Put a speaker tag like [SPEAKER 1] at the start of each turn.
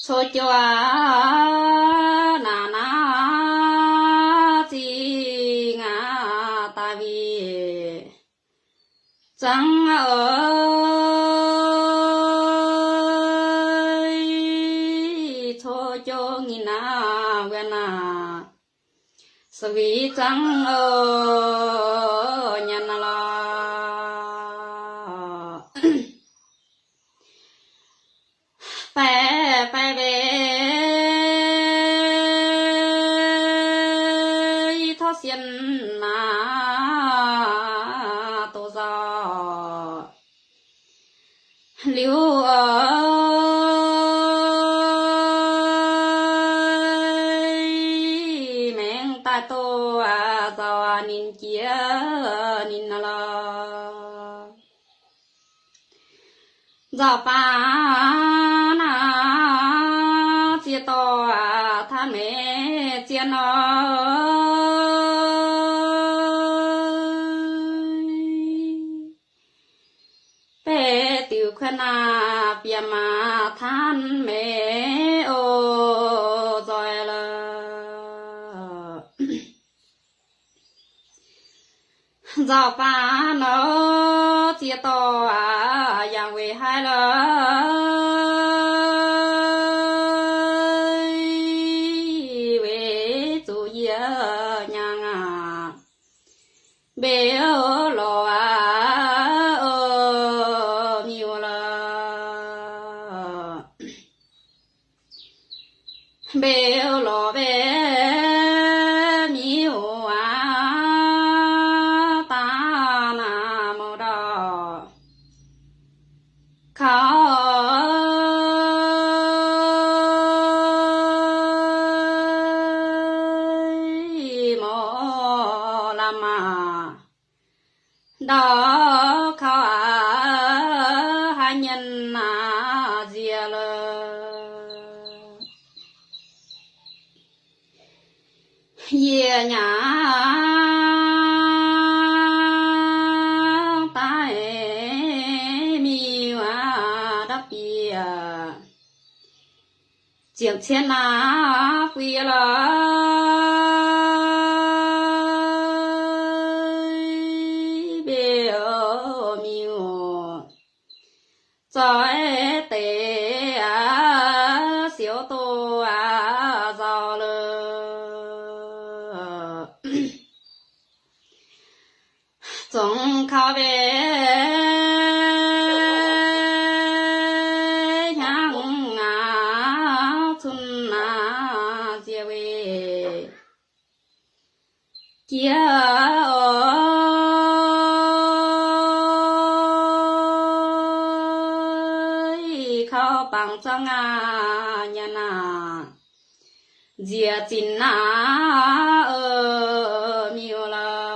[SPEAKER 1] số cho nà na chi ngà ta vì chẳng ơi số cho nghìn na quen na sự vì chẳng nhận là phải phải về thọ xiên mà tổ giờ liu mẹ ta tô giờ nín chia nín là giờ pa chia to tha mẹ chia nó bé tiểu khăn bia mà than mẹ ô rồi là giờ pa nó chia to yang về hai lời về chủ yếu nhang bé lo nhiều là bé lo bé nhiều ta na mô đà khó mô làm đó khó hai nhân dìa lơ dìa nhà tai mi đắp bìa chiếc trên quy lời bê miu cho tê xíu tô giàu lơ总靠về nhang xuân chia về kia ơi khao bằng cho nhà na dìa chín nhiều là